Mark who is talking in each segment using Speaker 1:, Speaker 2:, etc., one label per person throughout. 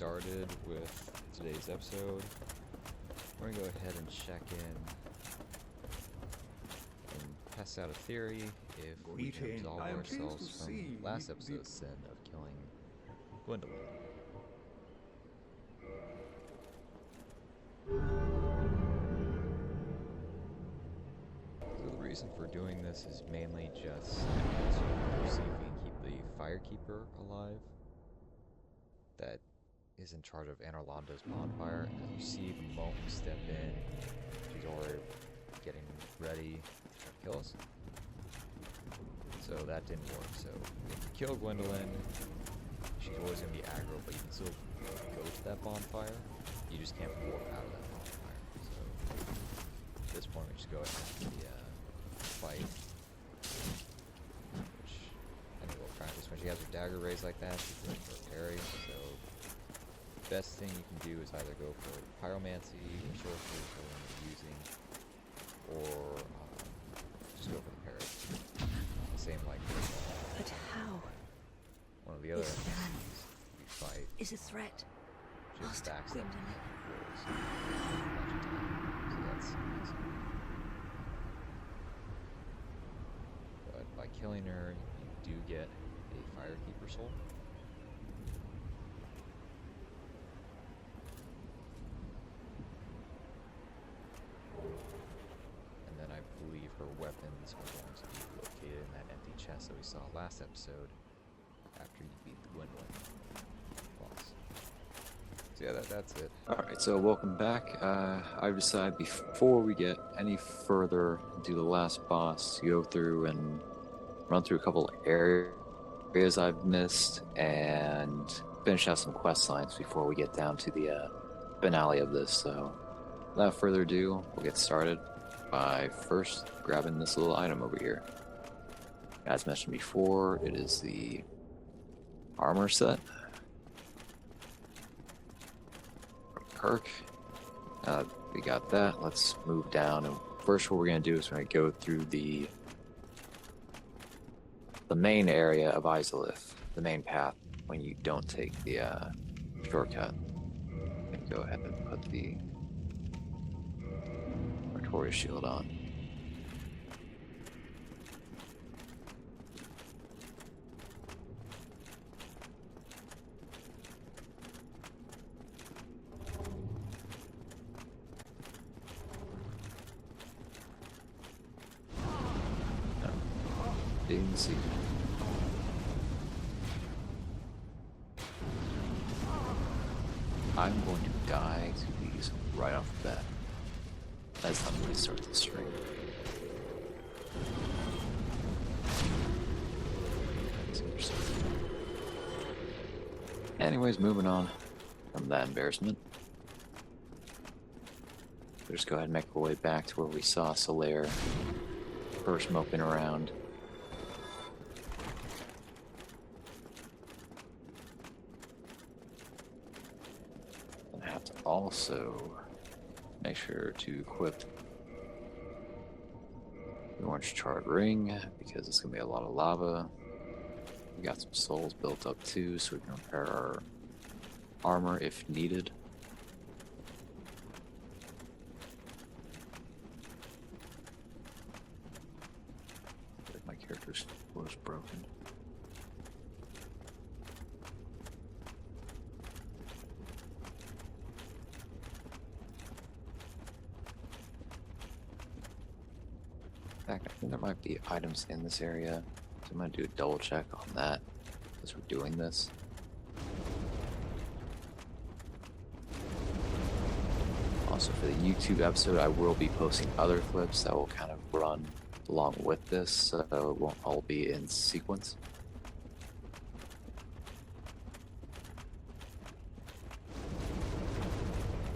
Speaker 1: started with today's episode, we're going to go ahead and check in and test out a theory if we can absolve ourselves from last episode's sin of killing Gwendolyn. So the reason for doing this is mainly just to see if we can keep the Firekeeper alive that is in charge of Anorlando's bonfire. As you see, the moment we step in, she's already getting ready to try to kill us. So that didn't work. So if you kill Gwendolyn, she's always going to be aggro, but you can still go to that bonfire. You just can't warp out of that bonfire. So at this point, we just go ahead and fight. Which, I think we'll practice. When she has her dagger raised like that, she's ready for a parry. So best thing you can do is either go for pyromancy, or sorcery, or one you're using, or just go for the parry. Same like
Speaker 2: But how?
Speaker 1: one of the other
Speaker 2: This man
Speaker 1: we fight.
Speaker 2: is a threat.
Speaker 1: Just
Speaker 2: Lost
Speaker 1: backs up to
Speaker 2: Gwendolyn.
Speaker 1: the walls a bunch of times. So that's easy. But by killing her, you do get a Firekeeper soul. And then I believe her weapons are going to be located in that empty chest that we saw last episode after you beat the Gwendolyn boss. So yeah, that's it.
Speaker 3: Alright, so welcome back. I've decided before we get any further into the last boss, go through and run through a couple areas I've missed and finish out some quest lines before we get down to the finale of this. So without further ado, we'll get started by first grabbing this little item over here. As mentioned before, it is the armor set from Kirk. We got that. Let's move down, and first what we're going to do is we're going to go through the main area of Izalith, the main path, when you don't take the shortcut. And go ahead and put the Artorias shield on. Didn't see. I'm going to die to these right off the bat. That's not going to start the stream. That's interesting. Anyways, moving on from that embarrassment. We'll just go ahead and make our way back to where we saw Solaire first moping around. I have to also make sure to equip the orange charred ring because it's going to be a lot of lava. We got some souls built up too, so we can repair our armor if needed. My character's was broken. In fact, I think there might be items in this area, so I'm going to do a double check on that as we're doing this. Also, for the YouTube episode, I will be posting other clips that will kind of run along with this, so it won't all be in sequence.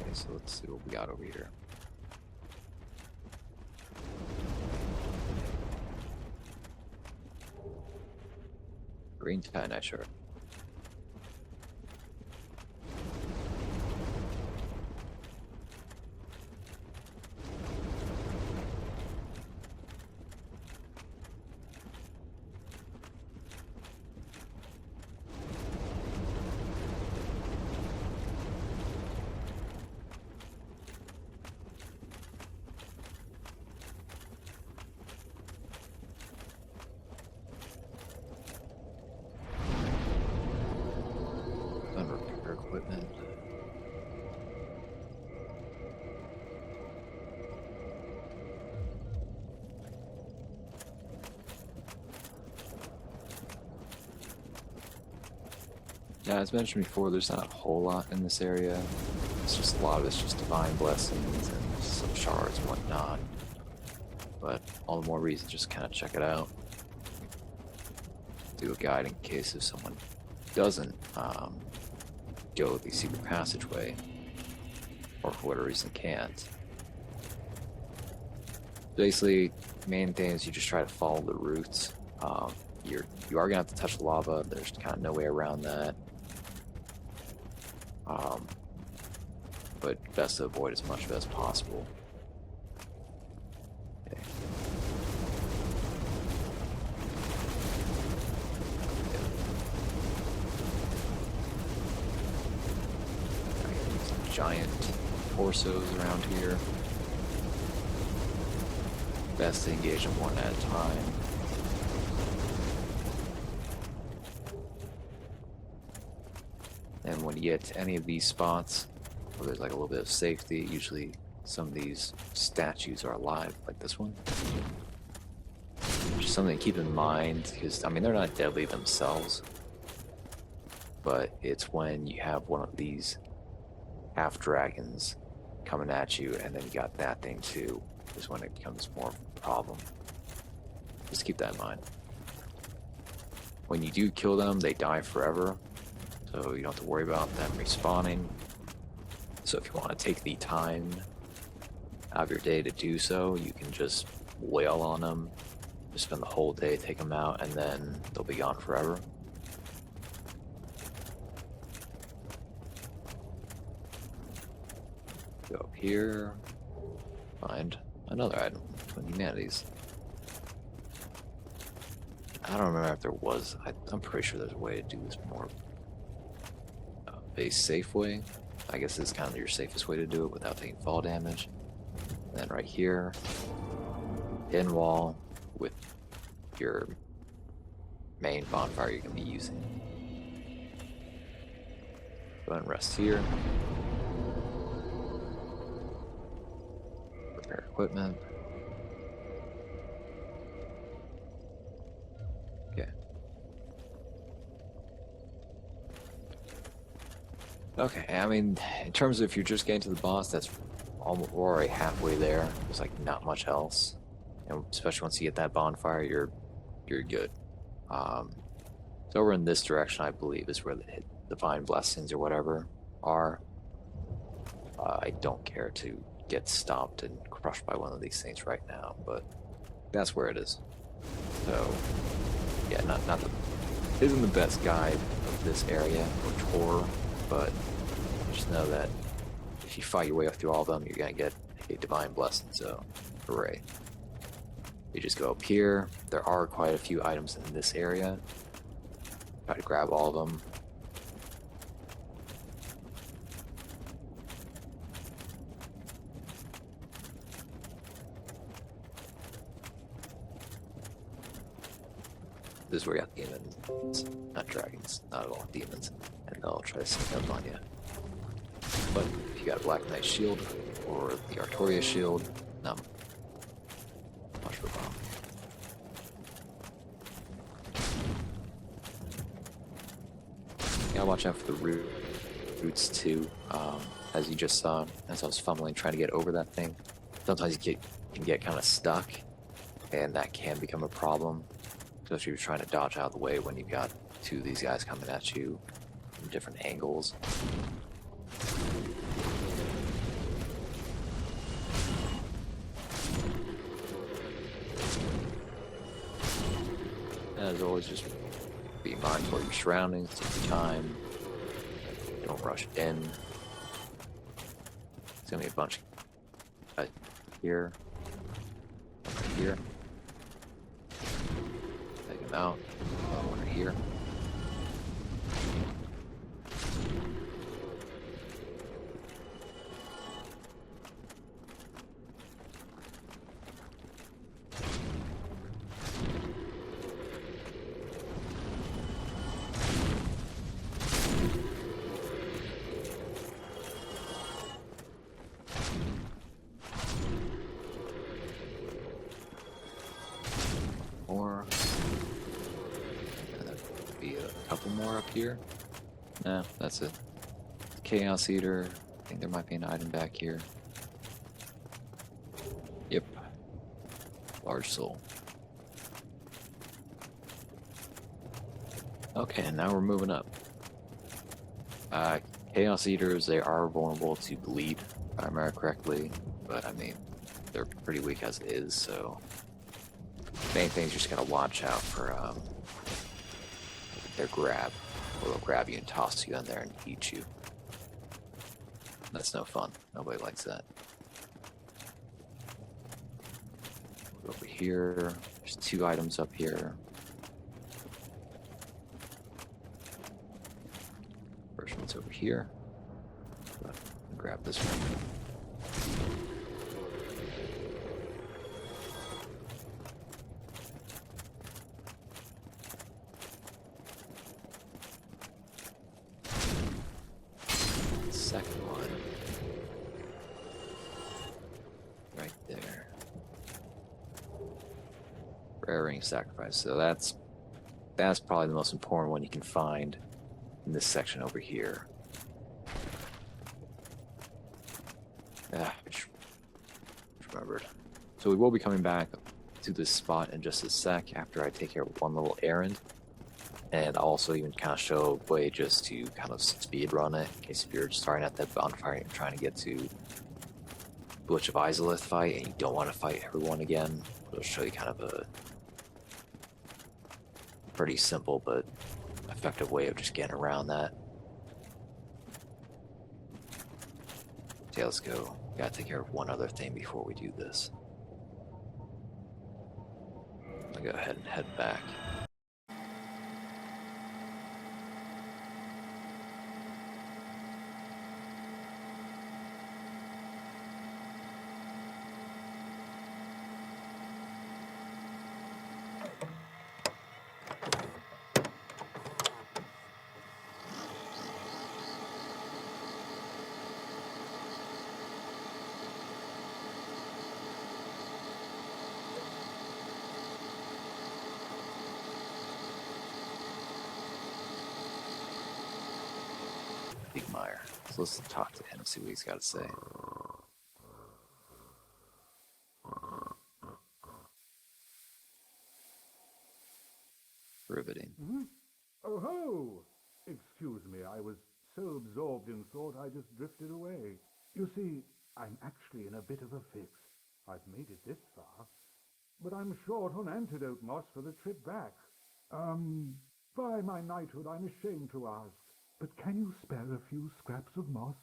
Speaker 3: Okay, so let's see what we got over here. Green tie night shirt. equipment. Yeah, as mentioned before, there's not a whole lot in this area. It's just a lot of it's just divine blessings and some shards and whatnot. But all the more reason just kind of check it out. Do a guide in case if someone doesn't go the secret passageway, or for whatever reason can't. Basically, main thing is you just try to follow the routes. You are gonna have to touch the lava. There's kind of no way around that. But best to avoid as much of it as possible. Okay. Some giant torsos around here. Best to engage them one at a time. And when you get to any of these spots where there's like a little bit of safety, usually some of these statues are alive, like this one. Just something to keep in mind, because I mean they're not deadly themselves, but it's when you have one of these half dragons coming at you, and then you got that thing too, is when it becomes more of a problem. Just keep that in mind. When you do kill them, they die forever. So you don't have to worry about them respawning. So if you want to take the time out of your day to do so, you can just wail on them, just spend the whole day, take them out, and then they'll be gone forever. Go up here, find another item from humanities. I don't remember if there was, I'm pretty sure there's a way to do this more a safe way. I guess this is kind of your safest way to do it without taking fall damage. And then right here, hidden wall with your main bonfire you're going to be using. Go ahead and rest here. Repair equipment. Okay. Okay, I mean, in terms of if you're just getting to the boss, that's almost, we're already halfway there. There's like not much else, and especially once you get that bonfire, you're good. So over in this direction, I believe, is where the divine blessings or whatever are. I don't care to get stopped and crushed by one of these things right now, but that's where it is. So yeah, not the isn't the best guide of this area or tour. But just know that if you fight your way through all of them, you're going to get a divine blessing, so hooray. You just go up here. There are quite a few items in this area. Try to grab all of them. This is where you have demons, not dragons, not at all, demons. And they'll try to sneak up on you. But if you got a Black Knight shield or the Artoria shield, not much of a problem. Yeah, watch out for the roots too. As you just saw, as I was fumbling trying to get over that thing, sometimes you can get kind of stuck, and that can become a problem. Especially if you're trying to dodge out of the way when you've got two of these guys coming at you from different angles. As always, just be mindful of your surroundings, take your time, don't rush in. There's gonna be a bunch here, here. Take them out, another one right here. here? No, that's it. Chaos Eater. I think there might be an item back here. Yep. Large soul. Okay, now we're moving up. Chaos Eaters, they are vulnerable to bleed, if I remember correctly. But I mean, they're pretty weak as it is, so main thing is you just gotta watch out for their grab. Or they'll grab you and toss you in there and eat you. That's no fun. Nobody likes that. Over here, there's 2 items up here. First one's over here. Grab this one. Second one. Right there. Rare ring sacrifice. So that's probably the most important one you can find in this section over here. Just remembered. So we will be coming back to this spot in just a sec after I take care of one little errand. And I'll also even kind of show a way just to kind of speed run it, in case if you're starting at that bonfire and you're trying to get to Butch of Izalith fight and you don't want to fight everyone again. It'll show you kind of a pretty simple but effective way of just getting around that. Okay, let's go. Gotta take care of one other thing before we do this. I'll go ahead and head back. Siegmeyer. So let's talk to him, see what he's got to say. Riveting.
Speaker 4: Oh ho! Excuse me, I was so absorbed in thought I just drifted away. You see, I'm actually in a bit of a fix. I've made it this far, but I'm short on antidote moss for the trip back. By my knighthood, I'm ashamed to ask, but can you spare a few scraps of moss?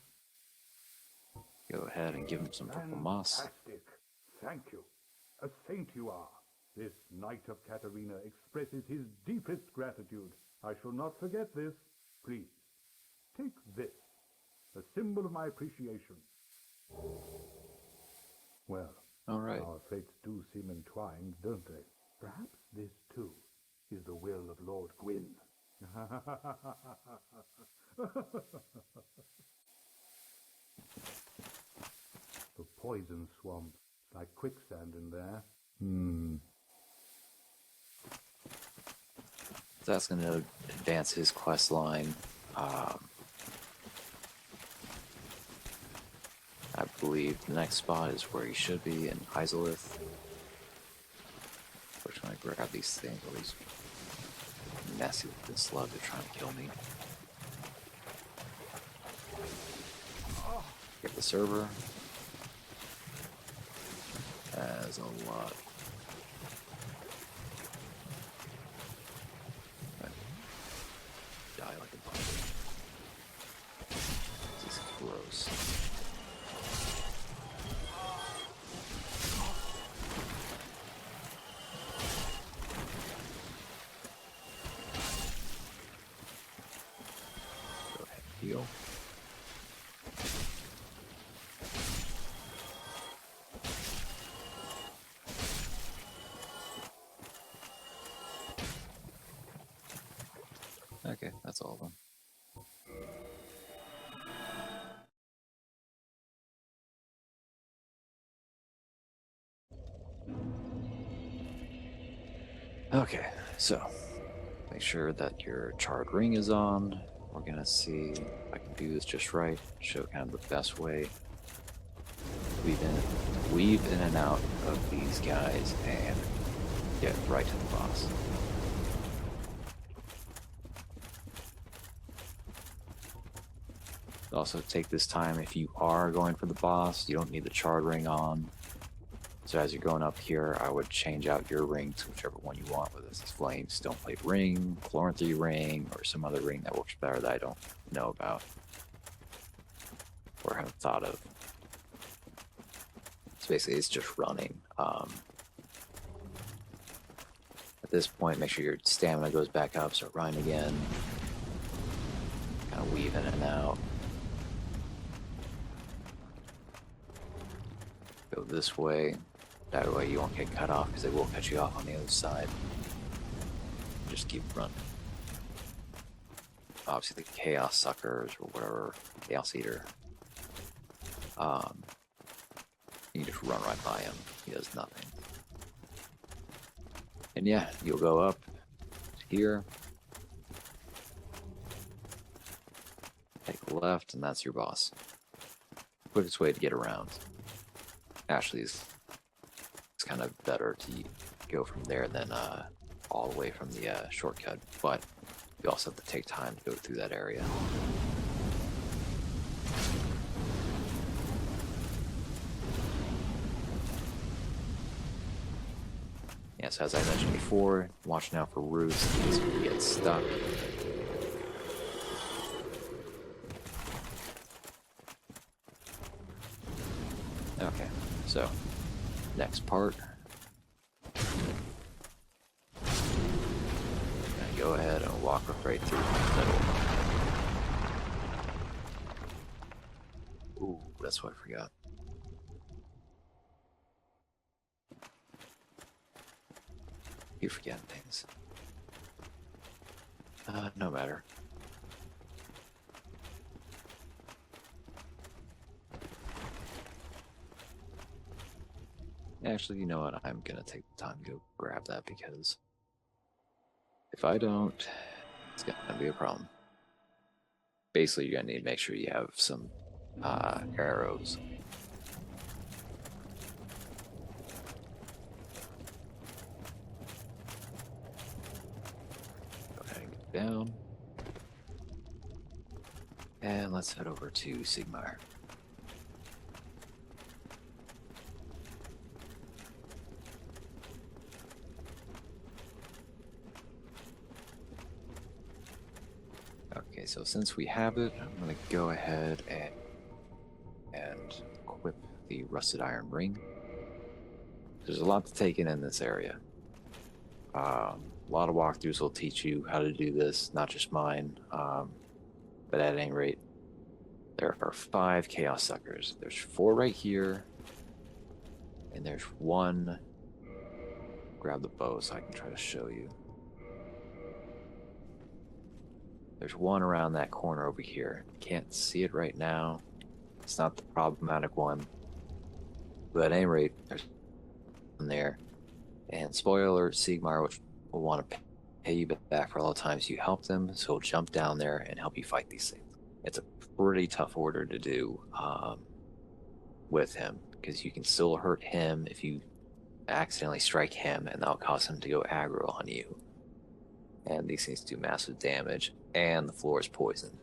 Speaker 3: Go ahead and give him some purple moss.
Speaker 4: Fantastic. Thank you. A saint you are. This Knight of Katarina expresses his deepest gratitude. I shall not forget this. Please, take this, a symbol of my appreciation. Well,
Speaker 3: All right.
Speaker 4: our fates do seem entwined, don't they? Perhaps this, too, is the will of Lord Gwyn. The poison swamp, like quicksand in there.
Speaker 3: So that's going to advance his quest line. I believe the next spot is where he should be in Izalith. First, when I grab these things, all these messy looking slugs are trying to kill me. Get the server. That's a lot. Die like a bug. This is gross. Go ahead and heal. Okay, that's all of them. Okay, so make make sure that your charred ring is on. We're gonna see if I can do this just right, show kind of the best way. Weave in and out of these guys and get right to the boss. Also take this time if you are going for the boss, you don't need the charred ring on. So as you're going up here, I would change out your ring to whichever one you want, whether it's Flame, Stone Plate ring, Florentine ring, or some other ring that works better that I don't know about or haven't thought of. So basically it's just running. At this point, make sure your stamina goes back up, start running again. Kind of weave in and out. Go this way. That way you won't get cut off because they will cut you off on the other side. Just keep running. Obviously the Chaos Suckers or whatever, Chaos Eater. You just run right by him. He does nothing. And yeah, you'll go up here. Take a left and that's your boss. Quickest way to get around. Actually, it's kind of better to go from there than all the way from the shortcut, but you also have to take time to go through that area. Yes, as I mentioned before, watch out for roots in case you get stuck. Okay, so next part. Go ahead and walk right through the middle. Ooh, that's what I forgot. You forgetting things. No matter. Actually, you know what? I'm gonna take the time to go grab that because if I don't, it's gonna be a problem. Basically, you're gonna need to make sure you have some arrows. Go ahead and get down. And let's head over to Siegmeyer. Okay, so since we have it, I'm going to go ahead and equip the Rusted Iron Ring. There's a lot to take in this area. A lot of walkthroughs will teach you how to do this, not just mine. But at any rate, there are 5 Chaos Suckers. There's 4 right here, and there's 1. Grab the bow so I can try to show you. There's 1 around that corner over here. Can't see it right now. It's not the problematic one. But at any rate, there's one there. And spoiler alert, Siegmeyer will want to pay you back for all the times you helped him, so he'll jump down there and help you fight these things. It's a pretty tough order to do with him, because you can still hurt him if you accidentally strike him, and that'll cause him to go aggro on you. And these things do massive damage, and the floor is poisoned.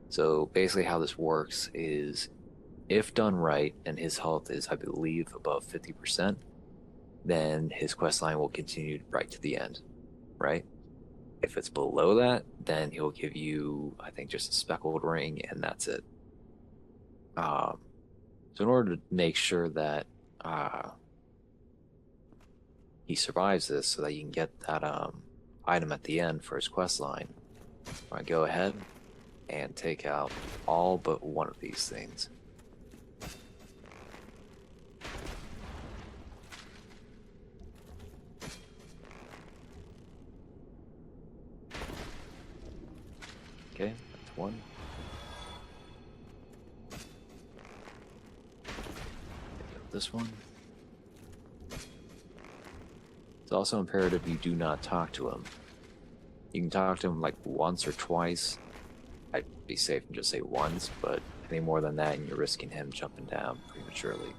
Speaker 3: So basically how this works is, if done right, and his health is, I believe, above 50%, then his quest line will continue right to the end, right? If it's below that, then he'll give you, I think, just a speckled ring, and that's it. So in order to make sure that he survives this so that you can get that item at the end for his quest line, I'm going to go ahead and take out all but one of these things. Okay, that's 1. Take out this one. It's also imperative you do not talk to him. You can talk to him like once or twice. I'd be safe and just say once, but any more than that, and you're risking him jumping down prematurely.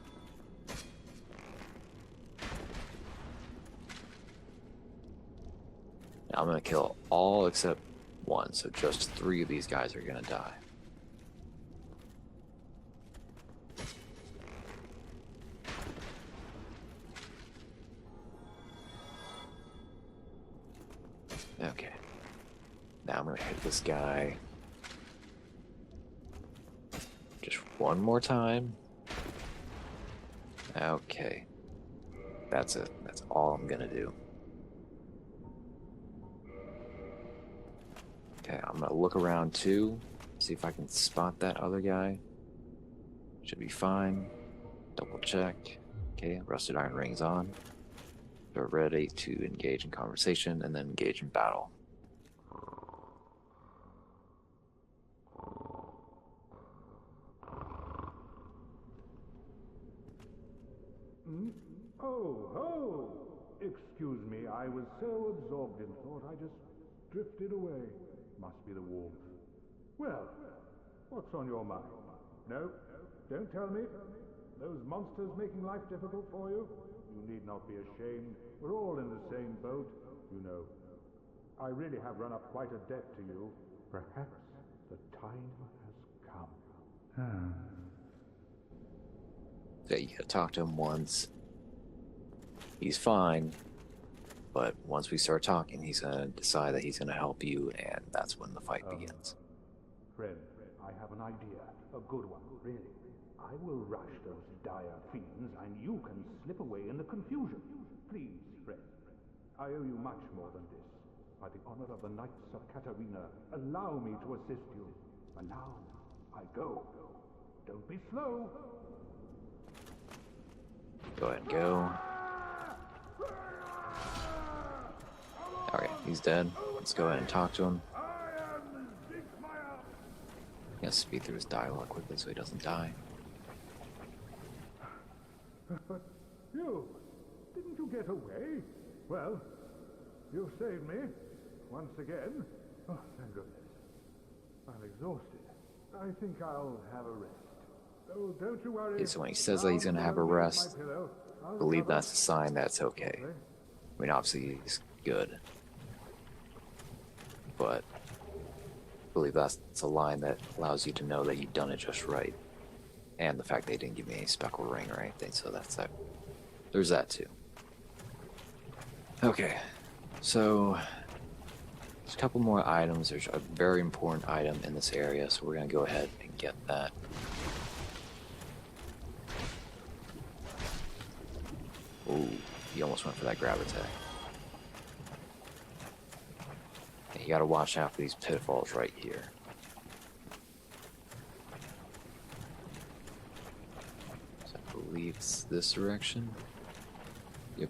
Speaker 3: Now I'm gonna kill all except one, so just 3 of these guys are gonna die. Okay. Now I'm gonna hit this guy just one more time. Okay. That's it. That's all I'm gonna do. Okay, I'm gonna look around too, see if I can spot that other guy. Should be fine. Double check. Okay, rusted iron rings on. We're ready to engage in conversation and then engage in battle.
Speaker 4: Oh, ho! Excuse me, I was so absorbed in thought I just drifted away. Must be the warmth. Well, what's on your mind? No, don't tell me. Those monsters making life difficult for you? You need not be ashamed. We're all in the same boat, you know. I really have run up quite a debt to you. Perhaps the time has come.
Speaker 3: So you gotta talk to him once. He's fine, but once we start talking, he's gonna decide that he's gonna help you, and that's when the fight begins.
Speaker 4: Friend, I have an idea. A good one, really. I will rush those dire fiends, and you can slip away in the confusion. Please, friend. I owe you much more than this. By the honor of the Knights of Katarina, allow me to assist you. And now, I go. Don't be slow.
Speaker 3: Go ahead and go. Okay, he's dead. Let's go ahead and talk to him.
Speaker 4: I am Siegmeyer.
Speaker 3: He has to speed through his dialogue quickly so he doesn't die.
Speaker 4: But you, didn't you get away? Well, you've saved me, once again. Oh, thank goodness. I'm exhausted. I think I'll have a rest. Oh, don't you worry.
Speaker 3: So when he says that he's gonna have a rest, I believe that's a sign that's okay. I mean, obviously he's good, but I believe that's a line that allows you to know that you've done it just right. And the fact they didn't give me any speckle ring or anything, so that's that. There's that too. Okay, so there's a couple more items. There's a very important item in this area, so we're gonna go ahead and get that. Ooh, he almost went for that grab attack. And you gotta watch out for these pitfalls right here. So I believe it's this direction. Yep.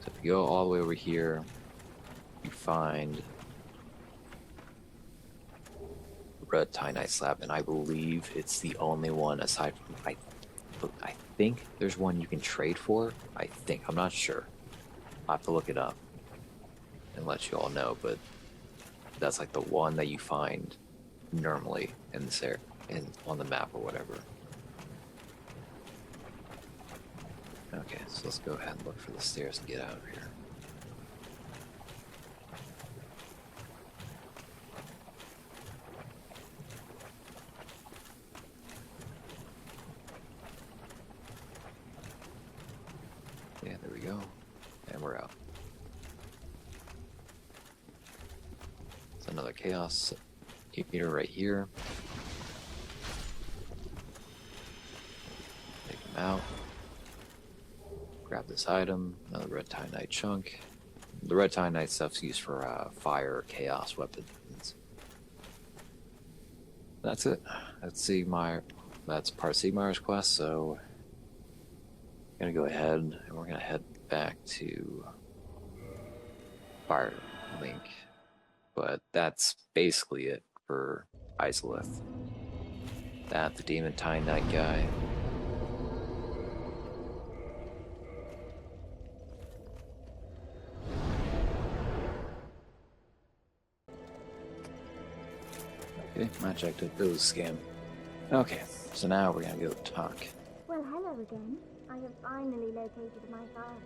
Speaker 3: So if you go all the way over here, you find red Titanite slab, and I believe it's the only one aside from I think there's one you can trade for. I think. I'm not sure. I'll have to look it up and let you all know, but that's like the one that you find normally in this area, on the map or whatever. Okay, so let's go ahead and look for the stairs and get out of here. Yeah, there we go. And we're out. It's another chaos meter right here. Take him out. Grab this item, another red Titanite chunk. The red Titanite stuff's used for fire or chaos weapons. That's it. That's Siegmeyer. That's part of Siegmeyer's quest, so I'm gonna go ahead and we're gonna head back to Firelink. But that's basically it for Izalith. That, the Demon Titanite guy. Okay, I checked it. It was a scam. Okay, so now we're gonna go talk.
Speaker 5: Well, hello again. I have finally located my father.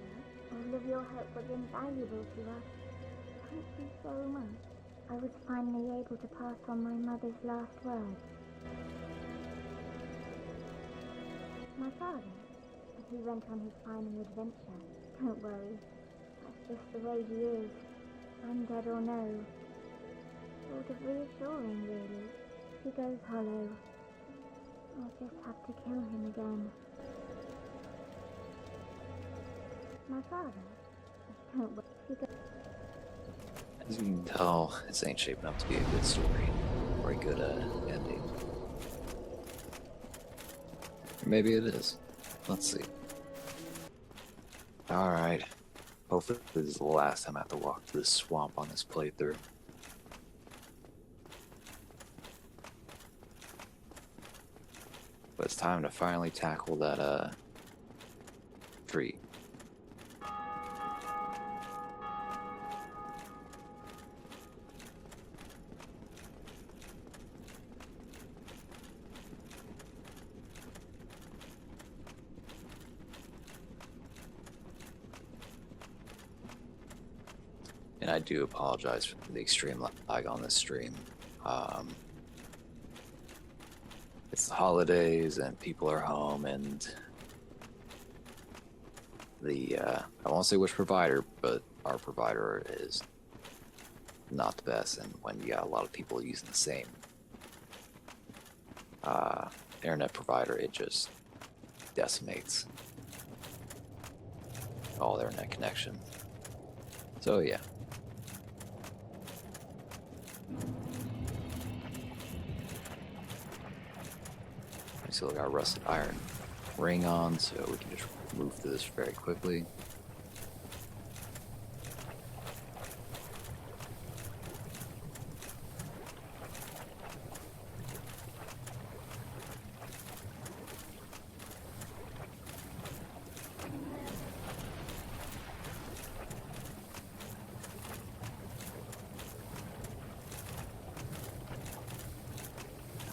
Speaker 5: All of your help was invaluable to us. Thank you so much. I was finally able to pass on my mother's last words. My father, he went on his final adventure. Don't worry, that's just the way he is. Undead or no. Sort of reassuring, really. He goes hollow. I'll just have to kill him again. My father, don't worry. He goes...
Speaker 3: As you can tell, this ain't shaping up to be a good story or a good ending. Or maybe it is. Let's see. Alright. Hopefully this is the last time I have to walk through this swamp on this playthrough. But it's time to finally tackle that tree. And I do apologize for the extreme lag on this stream. It's the holidays and people are home, and I won't say which provider, but our provider is not the best. And when you got a lot of people using the same internet provider, it just decimates all their internet connection. So yeah. I still got a rusted iron ring on, so we can just move through this very quickly.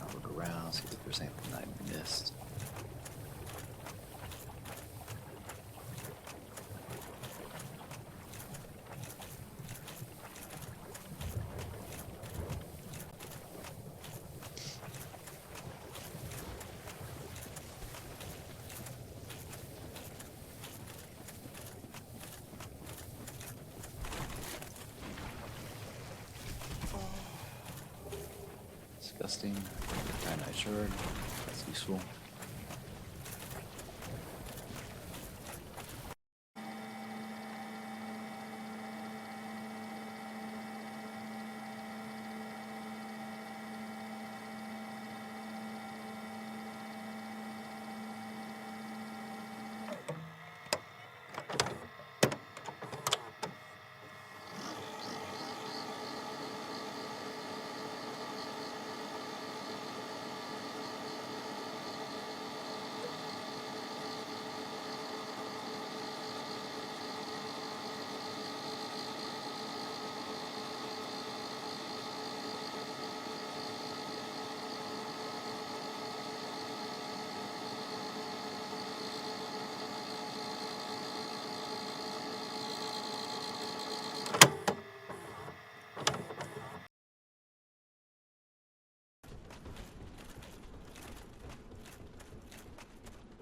Speaker 3: I'll look around, see if there's anything I missed. Disgusting. Kyanite shard. That's useful.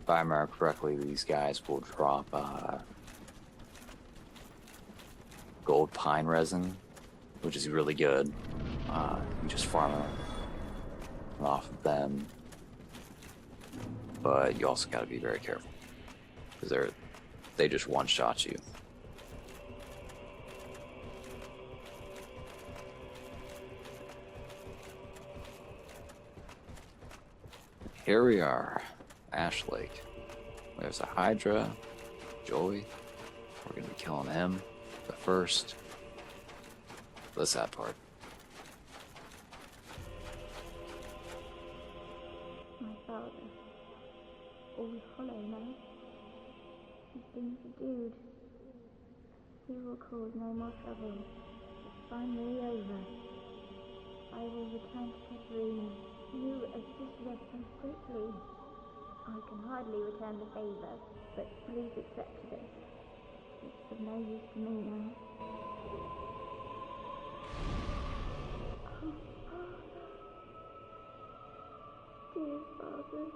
Speaker 3: If I remember correctly, these guys will drop gold pine resin, which is really good. You just farm off of them, but you also got to be very careful because they just one-shot you. Here we are, Ash Lake. There's a Hydra, Joy. We're gonna be killing him. But first, the sad part.
Speaker 5: My father, all hollow now. He's been subdued. He will cause no more trouble. It's finally over. I will return to Catherine. You assisted us so quickly. I can hardly return the favor, but please accept this. It's of no use to me now. Oh, Father. Dear Father.